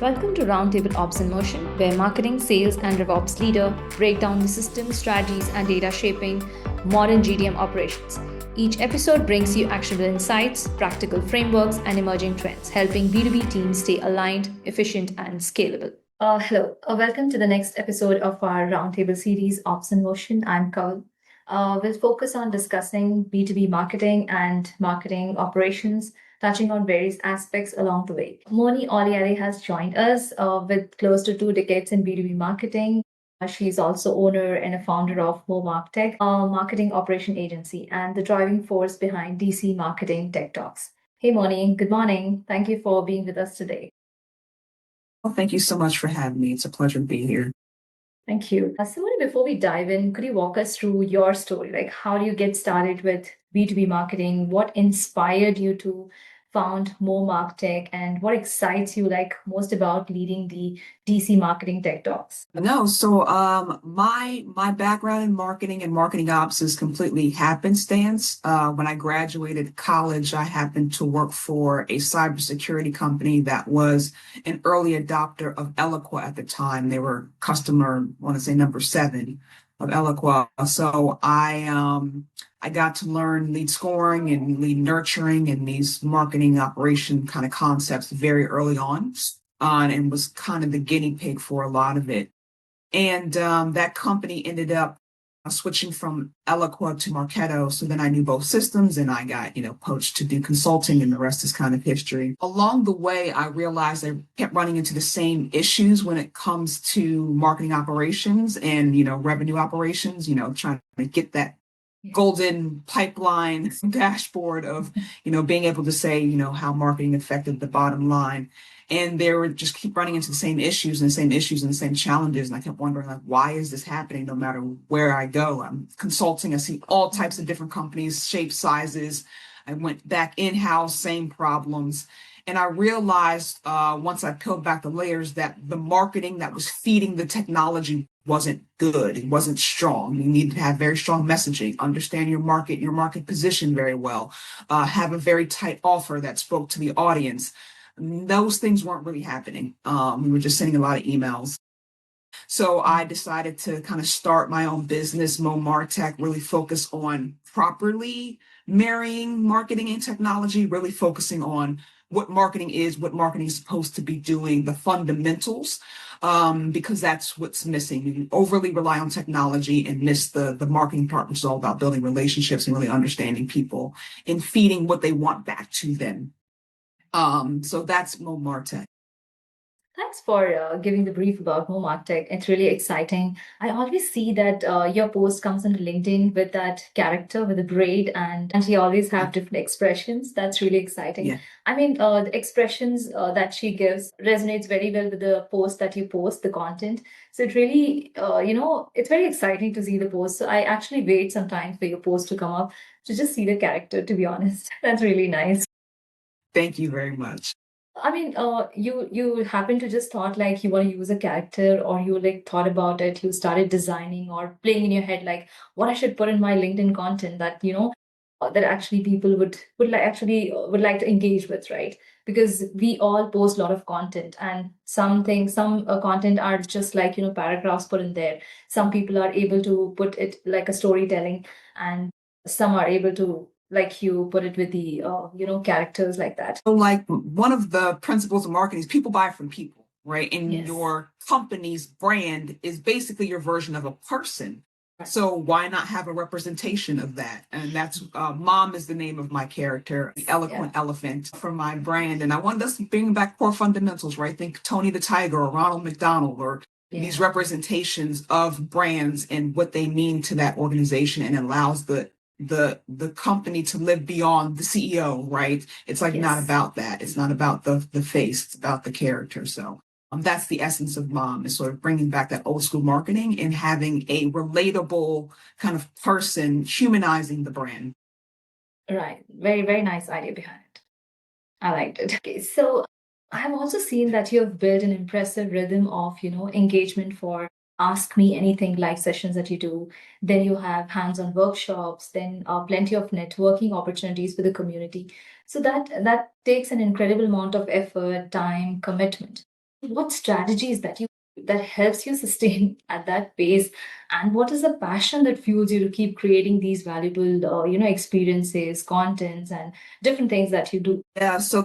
Welcome to Roundtable Ops in Motion, where marketing, sales, and RevOps leader break down the systems, strategies, and data shaping modern GTM operations. Each episode brings you actionable insights, practical frameworks, and emerging trends, helping B2B teams stay aligned, efficient, and scalable. Hello, welcome to the next episode of our Roundtable series, Ops in Motion. I'm Kawal. We'll focus on discussing B2B marketing and marketing operations, touching on various aspects along the way. Moni Oloyeda has joined us with close to 2 decades in B2B marketing. She's also owner and a founder of MO MarTech, a marketing operation agency, and the driving force behind DC Marketing Tech Talks. Hey, Moni, good morning. Thank you for being with us today. Well, thank you so much for having me. It's a pleasure to be here. Thank you. Simone, before we dive in, could you walk us through your story? Like, how do you get started with B2B marketing? What inspired you to found MO MarTech, and what excites you like most about leading the DC Marketing Tech Talks? No, so my background in marketing and marketing ops is completely happenstance. When I graduated college, I happened to work for a cybersecurity company that was an early adopter of Eloqua at the time. They were customer, I want to say number 7 of Eloqua. So I got to learn lead scoring and lead nurturing and these marketing operation kind of concepts very early on, and was kind of the guinea pig for a lot of it. And that company ended up switching from Eloqua to Marketo. So then I knew both systems and I got, poached to do consulting, and the rest is kind of history. Along the way, I realized I kept running into the same issues when it comes to marketing operations and, revenue operations, trying to get that golden pipeline dashboard of, being able to say, how marketing affected the bottom line. And they were just keep running into the same issues and the same issues and the same challenges. And I kept wondering, like, why is this happening no matter where I go? I'm consulting. I see all types of different companies, shapes, sizes. I went back in-house, same problems. And I realized once I peeled back the layers that the marketing that was feeding the technology wasn't good. It wasn't strong. You need to have very strong messaging, understand your market position very well, have a very tight offer that spoke to the audience. Those things weren't really happening. We were just sending a lot of emails. So I decided to kind of start my own business, MO MarTech, really focus on properly marrying marketing and technology, really focusing on what marketing is, what marketing is supposed to be doing, the fundamentals, because that's what's missing. You overly rely on technology and miss the marketing part, which is all about building relationships and really understanding people and feeding what they want back to them. So that's MO MarTech. Thanks for giving the brief about MO MarTech. It's really exciting. I always see that your post comes on LinkedIn with that character with a braid, and she always have different expressions. That's really exciting. Yeah. I mean, the expressions that she gives resonates very well with the post that you post, the content. So it really, it's very exciting to see the post. So I actually wait sometimes for your post to come up to just see the character, to be honest. That's really nice. Thank you very much. I mean, you happen to just thought like you want to use a character, or you like thought about it, you started designing or playing in your head like what I should put in my LinkedIn content that that actually people would like actually would like to engage with, right? Because we all post a lot of content, and some content are just like paragraphs put in there. Some people are able to put it like a storytelling, and some are able to like you put it with the characters like that. So like one of the principles of marketing is people buy from people, right? And Yes. your company's brand is basically your version of a person. So why not have a representation of that? And that's Mom is the name of my character, the eloquent elephant for my brand. And I wanted us to bring back core fundamentals, right? Think Tony the Tiger or Ronald McDonald or these representations of brands and what they mean to that organization, and allows the company to live beyond the CEO, right? It's like not about that. It's not about the face. It's about the character. So that's the essence of Mom, is sort of bringing back that old school marketing and having a relatable kind of person, humanizing the brand. Right. Very, very nice idea behind it. I liked it. Okay, so I have also seen that you have built an impressive rhythm of, engagement for Ask Me Anything live sessions that you do. Then you have hands-on workshops, then plenty of networking opportunities for the community. So that takes an incredible amount of effort, time, commitment. What strategies that helps you sustain at that pace, and what is the passion that fuels you to keep creating these valuable experiences, contents, and different things that you do? Yeah, so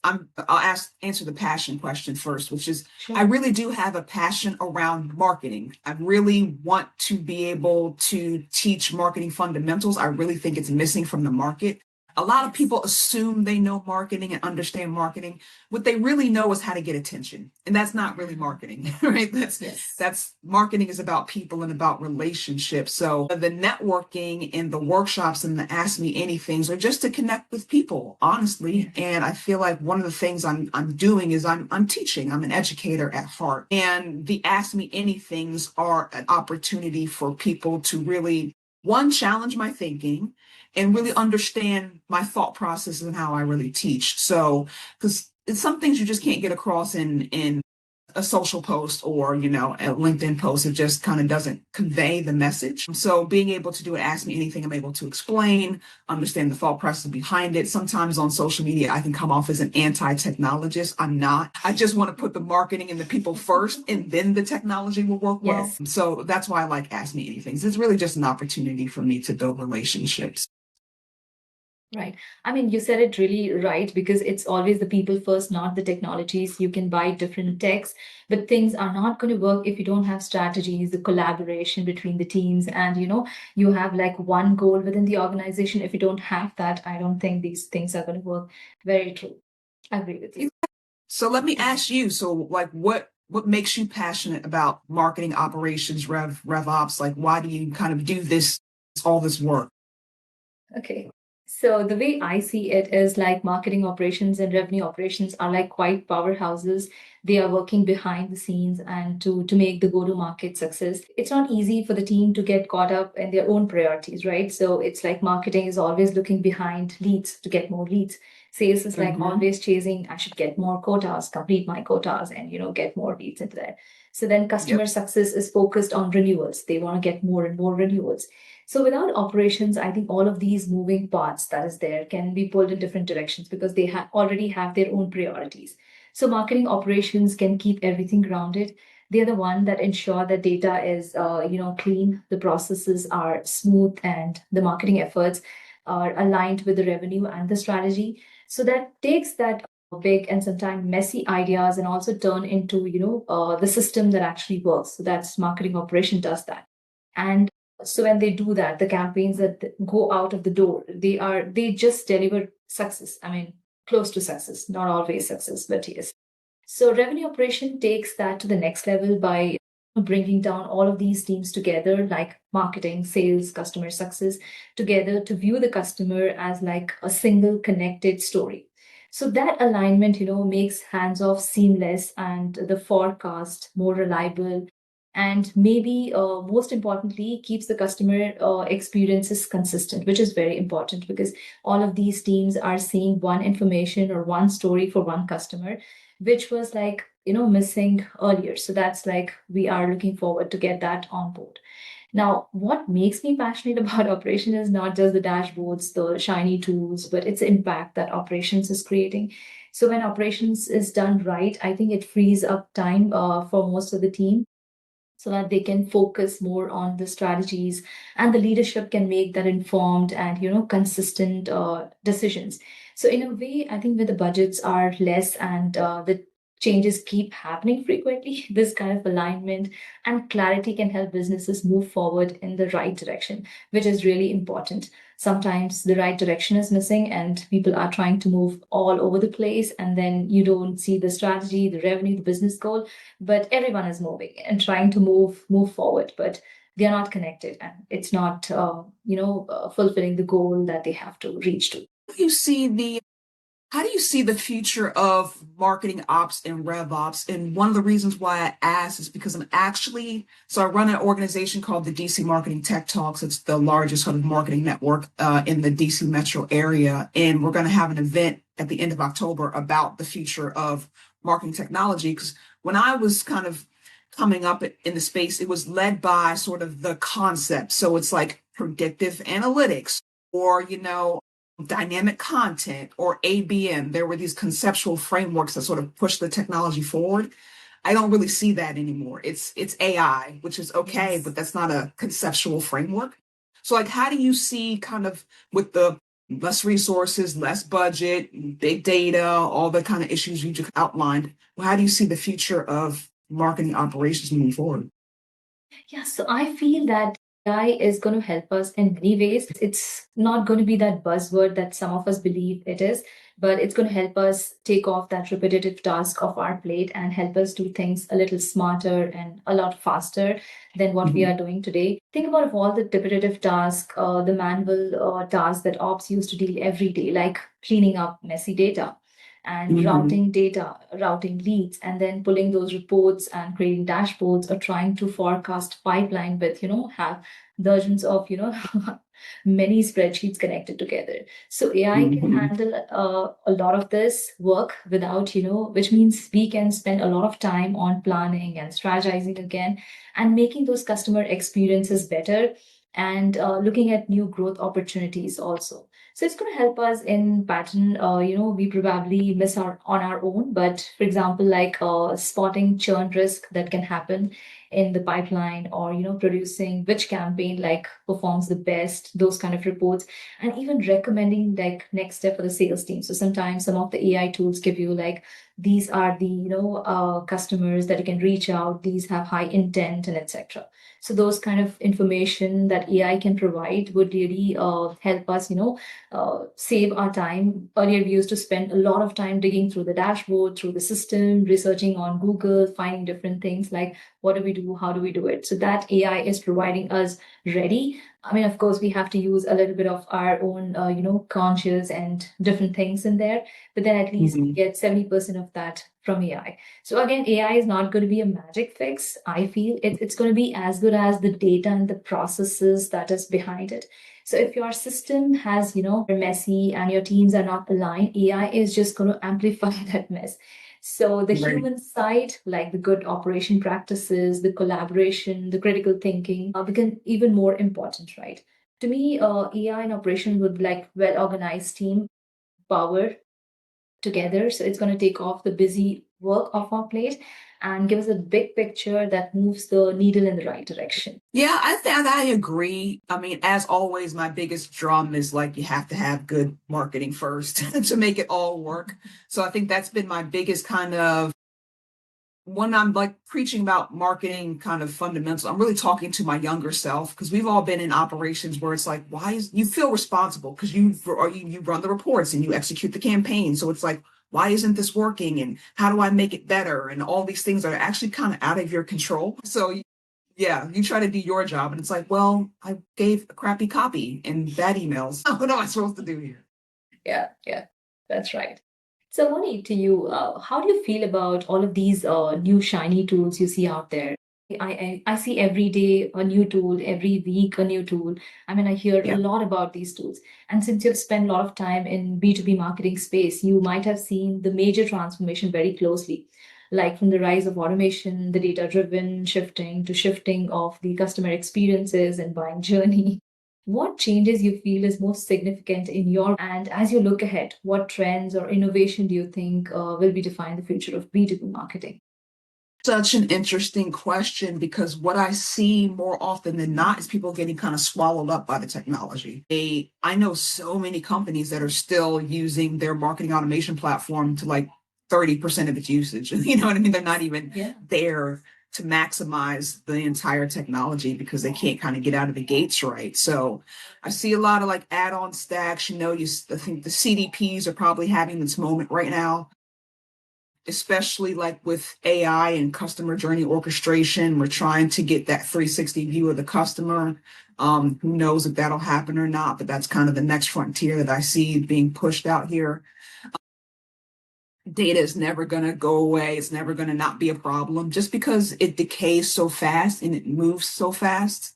I'll answer the passion question first, which is I Sure. really do have a passion around marketing. I really want to be able to teach marketing fundamentals. I really think it's missing from the market. A lot of Yes. people assume they know marketing and understand marketing. What they really know is how to get attention. And that's not really marketing, right? Yes. That's marketing is about people and about relationships. So the networking and the workshops and the Ask Me Anythings are just to connect with people, honestly. And I feel like one of the things I'm doing is I'm teaching. I'm an educator at heart. And the Ask Me Anythings are an opportunity for people to really one, challenge my thinking and really Yes. understand my thought process and how I really teach. So, because it's some things you just can't get across in a social post or a LinkedIn post. It just kind of doesn't convey the message. So being able to do it, Ask Me Anything, I'm able to explain, understand the thought process behind it. Sometimes on social media I can come off as an anti-technologist. I'm not. I just want to put the marketing and the people first, and then the technology will work well. Yes. So that's why I like Ask Me Anything. It's really just an opportunity for me to build relationships. Right. I mean, you said it really right, because it's always the people first, not the technologies. You can buy different techs, but things are not going to work if you don't have strategies, the collaboration between the teams, and you have like one goal within the organization. If you don't have that, I don't think these things are going to work. Very true. I agree with you. So let me ask you, so like what makes you passionate about marketing operations, rev ops? Like why do you kind of do this all this work? Okay. So the way I see it is like marketing operations and revenue operations are like quite powerhouses. They are working behind the scenes and to make the go-to-market success. It's not easy for the team to get caught up in their own priorities, right? So it's like marketing is always looking behind leads to get more leads. Sales is like Mm-hmm. always chasing, I should get more quotas, complete my quotas, and get more leads into that. So then Yep. customer success is focused on renewals. They want to get more and more renewals. So without operations, I think all of these moving parts that is there can be pulled in different directions because they already have their own priorities. So marketing operations can keep everything grounded. They're the one that ensure that data is, clean, the processes are smooth, and the marketing efforts are aligned with the revenue and the strategy. So that takes that big and sometimes messy ideas and also turn into, the system that actually works. So that's marketing operation does that. And so when they do that, the campaigns that go out of the door, they just deliver success. I mean, close to success, not always success, but yes. So revenue operation takes that to the next level by bringing down all of these teams together, like marketing, sales, customer success, together to view the customer as like a single connected story. So that alignment, makes hands-off seamless and the forecast more reliable, and maybe most importantly keeps the customer experiences consistent, which is very important because all of these teams are seeing one information or one story for one customer, which was like missing earlier. So that's like we are looking forward to get that on board. Now, what makes me passionate about operation is not just the dashboards, the shiny tools, but its impact that operations is creating. So when operations is done right, I think it frees up time for most of the team so that they can focus more on the strategies, and the leadership can make that informed and consistent decisions. So in a way, I think when the budgets are less and the changes keep happening frequently, this kind of alignment and clarity can help businesses move forward in the right direction, which is really important. Sometimes the right direction is missing and people are trying to move all over the place, and then you don't see the strategy, the revenue, the business goal, but everyone is moving and trying to move forward, but they are not connected, and it's not fulfilling the goal that they have to reach to. How do you see the how do you see the future of marketing ops and rev ops? And one of the reasons why I asked is because I run an organization called the DC Marketing Tech Talks. It's the largest sort of marketing network in the DC metro area. And we're going to have an event at the end of October about the future of marketing technology. Because when I was kind of coming up in the space, it was led by sort of the concept. So it's like predictive analytics or, dynamic content or ABM. There were these conceptual frameworks that sort of push the technology forward. I don't really see that anymore. It's AI, which is okay, Yes. but that's not a conceptual framework. So like how do you see kind of with the less resources, less budget, big data, all the kind of issues you just outlined, how do you see the future of marketing operations moving forward? Yeah, so I feel that AI is going to help us in many ways. It's not going to be that buzzword that some of us believe it is, but it's going to help us take off that repetitive task off our plate and help us do things a little smarter and a lot faster than what we Mhm, are doing today. Think about all the repetitive tasks, the manual tasks that ops used to deal every day, like cleaning up messy data and mhm, routing data, routing leads, and then pulling those reports and creating dashboards or trying to forecast pipeline with, have dozens of, many spreadsheets connected together. So AI can mhm. handle a lot of this work without, which means we can spend a lot of time on planning and strategizing again and making those customer experiences better and looking at new growth opportunities also. So it's going to help us in pattern, we probably miss our on our own. But for example, like spotting churn risk that can happen in the pipeline or, producing which campaign like performs the best, those kind of reports, and even recommending like next step for the sales team. So sometimes some of the AI tools give you like, these are the, customers that you can reach out, these have high intent and etc. So those kind of information that AI can provide would really help us, save our time. Earlier, we used to spend a lot of time digging through the dashboard, through the system, researching on Google, finding different things like what do we do, how do we do it. So that AI is providing us ready. I mean, of course, we have to use a little bit of our own, conscious and different things in there, but then at least we Mhm. get 70% of that from AI. So again, AI is not going to be a magic fix. I feel it's going to be as good as the data and the processes that is behind it. So if your system has, messy and your teams are not aligned, AI is just going to amplify that mess. So the Right. human side, like the good operation practices, the collaboration, the critical thinking, become even more important, right? To me, AI and operation would like well organized team power together. So it's going to take off the busy work off our plate and give us a big picture that moves the needle in the right direction. Yeah, I think I agree. I mean, as always, my biggest drum is like you have to have good marketing first to make it all work. So I think that's been my biggest kind of when I'm like preaching about marketing kind of fundamentals, I'm really talking to my younger self because we've all been in operations where it's like, why is you feel responsible because you run the reports and you execute the campaign. So it's like, why isn't this working? And how do I make it better? And all these things are actually kind of out of your control. So yeah, you try to do your job and it's like, well, I gave a crappy copy and bad emails. What am I supposed to do here? Yeah, yeah, that's right. So, Moni, to you, how do you feel about all of these new shiny tools you see out there? I see every day a new tool, every week a new tool. I mean, I hear a Yeah. lot about these tools. And since you've spent a lot of time in B2B marketing space, you might have seen the major transformation very closely, like from the rise of automation, the data-driven shifting of the customer experiences and buying journey. What changes you feel is most significant in your and as you look ahead, what trends or innovation do you think will be define the future of B2B marketing? Such an interesting question because what I see more often than not is people getting kind of swallowed up by the technology. I know so many companies that are still using their marketing automation platform to like 30% of its usage. You know what I mean? They're not even Yeah. there to maximize the entire technology because they can't kind of get out of the gates right. So I see a lot of like add-on stacks. I think the CDPs are probably having this moment right now, especially like with AI and customer journey orchestration. We're trying to get that 360 view of the customer. Who knows if that'll happen or not, but that's kind of the next frontier that I see being pushed out here. Data is never going to go away. It's never going to not be a problem just because it decays so fast and it moves so fast.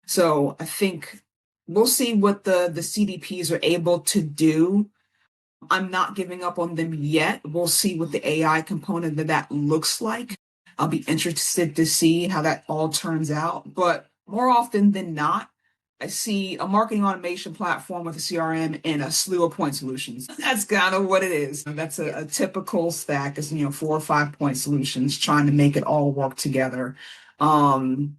So I think we'll see what the CDPs are able to do. I'm not giving up on them yet. We'll see what the AI component of that looks like. I'll be interested to see how that all turns out. But more often than not, I see a marketing automation platform with a CRM and a slew of point solutions. That's kind of what it is. That's a typical stack is, 4 or 5 point solutions trying to make it all work together. I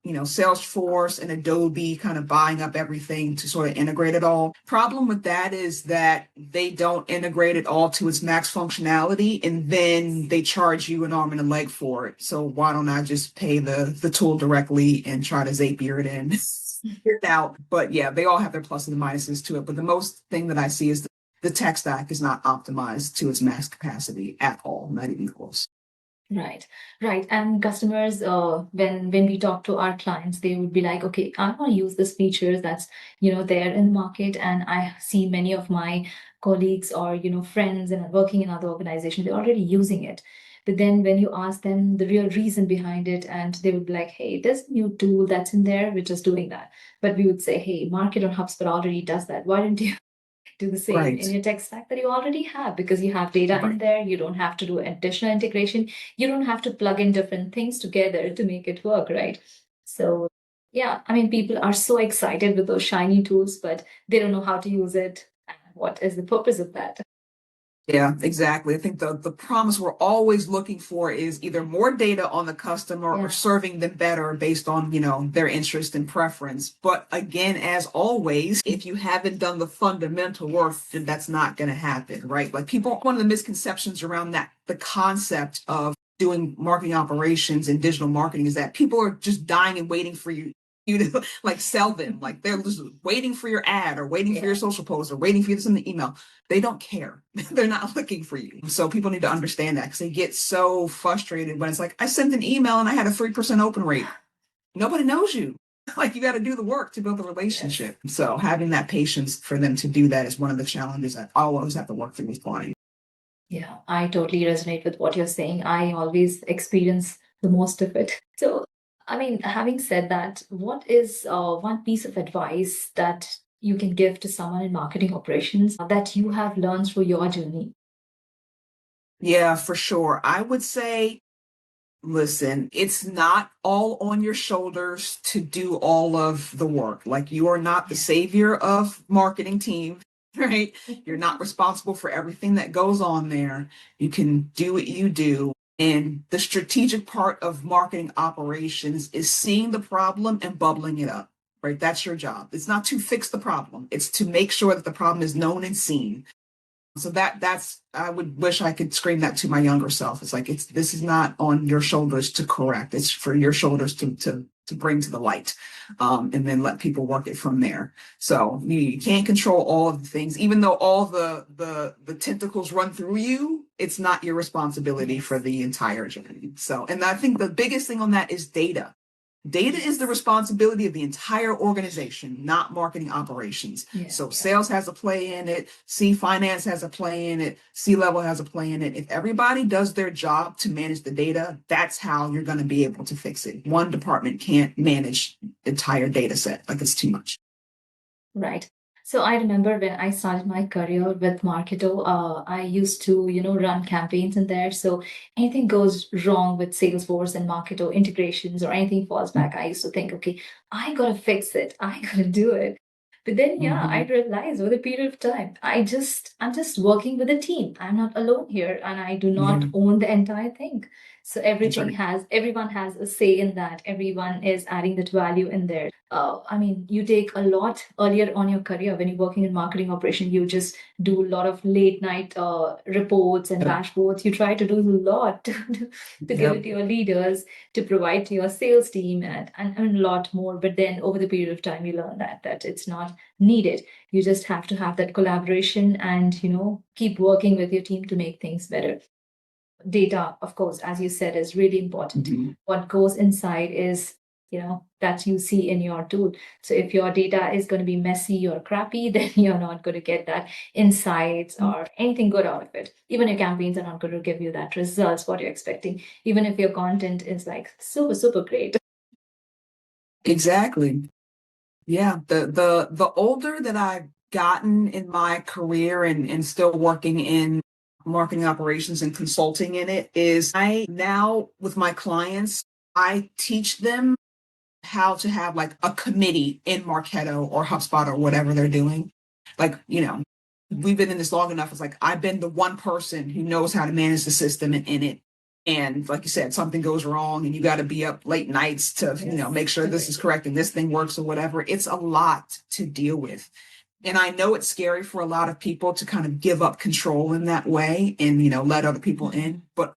Salesforce and Adobe kind of buying up everything to sort of integrate it all. Problem with that is that they don't integrate it all to its max functionality, and then they charge you an arm and a leg for it. So why don't I just pay the tool directly and try to Zapier it in? It out. But yeah, they all have their pluses and minuses to it. But the most thing that I see is the tech stack is not optimized to its max capacity at all, not even close. Right, right. And customers, when we talk to our clients, they would be like, okay, I want to use this features that's there in the market, and I see many of my colleagues or friends and working in other organizations, they're already using it. But then when you ask them the real reason behind it, and they would be like, hey, there's a new tool that's in there which is doing that. But we would say, hey, Market on HubSpot already does that. Why don't you do the same Right. in your tech stack that you already have, because you have data in there. You don't have to do additional integration. You don't have to plug in different things together to make it work, right? So, yeah, I mean, people are so excited with those shiny tools, but they don't know how to use it. And what is the purpose of that? Yeah, exactly. I think the promise we're always looking for is either more data on the customer or Yeah. serving them better based on, their interest and preference. But again, as always, if you haven't done the fundamental work, then that's not going to happen, right? Like one of the misconceptions around that, the concept of doing marketing operations and digital marketing is that people are just dying and waiting for you to like sell them. Like they're just waiting for your ad or waiting for your social post or waiting for you to send the email. They don't care. They're not looking for you. So people need to understand that because they get so frustrated when it's like, I sent an email and I had a 3% open rate. Nobody knows you. Like you got to do the work to build the relationship. Yes. So having that patience for them to do that is one of the challenges that I always have to work through with clients. Yeah, I totally resonate with what you're saying. I always experience the most of it. So, I mean, having said that, what is one piece of advice that you can give to someone in marketing operations that you have learned through your journey? Yeah, for sure. I would say, listen, it's not all on your shoulders to do all of the work. Like you are not the savior of marketing team, right? You're not responsible for everything that goes on there. You can do what you do. And the strategic part of marketing operations is seeing the problem and bubbling it up, right? That's your job. It's not to fix the problem. It's to make sure that the problem is known and seen. So that's I would wish I could scream that to my younger self. It's like this is not on your shoulders to correct. It's for your shoulders to bring to the light, and then let people work it from there. So you can't control all of the things, even though all the tentacles run through you. It's not your responsibility for the entire journey. So, and I think the biggest thing on that is data. Data is the responsibility of the entire organization, not marketing operations. So sales has a play in it, finance has a play in it, C-level has a play in it. If everybody does their job to manage the data, that's how you're going to be able to fix it. One department can't manage the entire data set. Like it's too much. Right. So I remember when I started my career with Marketo, I used to, run campaigns in there. So anything goes wrong with Salesforce and Marketo integrations or anything falls back, I used to think, okay, I gotta fix it. I gotta do it. But then, yeah, I realized over the period of time, I'm just working with a team. I'm not alone here, and I do not own the entire thing. So everyone has a say in that. Everyone is adding that value in there. I mean, you take a lot earlier on your career when you're working in marketing operation. You just do a lot of late night reports and dashboards. You try to do a lot to give it to your leaders, to provide to your sales team, and a lot more. But then over the period of time, you learn that it's not needed. You just have to have that collaboration and keep working with your team to make things better. Data, of course, as you said, is really important. What goes inside is that you see in your tool. So if your data is going to be messy or crappy, then you're not going to get that insights or anything good out of it. Even your campaigns are not going to give you that results what you're expecting, even if your content is like super super great. Exactly. Yeah. The older that I've gotten in my career and still working in marketing operations and consulting in it is I now with my clients, I teach them how to have like a committee in Marketo or HubSpot or whatever they're doing. Like, we've been in this long enough. It's like I've been the one person who knows how to manage the system in it. And like you said, something goes wrong and you got to be up late nights to, make sure this is correct and this thing works or whatever. It's a lot to deal with. And I know it's scary for a lot of people to kind of give up control in that way and, let other people in. But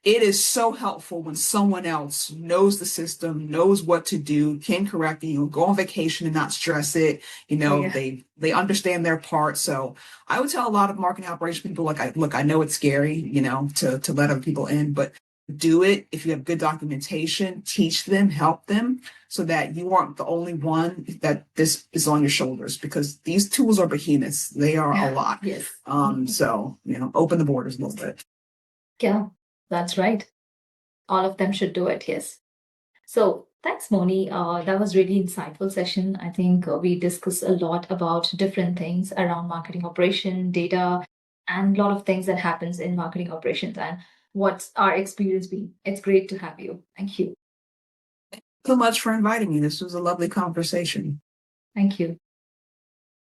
it is so helpful when someone else knows the system, knows what to do, can correct it, go on vacation and not stress it. They understand their part. So I would tell a lot of marketing operation people, like, look, I know it's scary, to let other people in, but do it. If you have good documentation, teach them, help them so that you aren't the only one that this is on your shoulders, because these tools are behemoths. They are a lot. Yes. So, open the borders a little bit. Yeah, that's right. All of them should do it. Yes. So thanks, Moni. That was really insightful session. I think we discussed a lot about different things around marketing operation, data, and a lot of things that happens in marketing operations and what's our experience been. It's great to have you. Thank you. So much for inviting me. This was a lovely conversation. Thank you.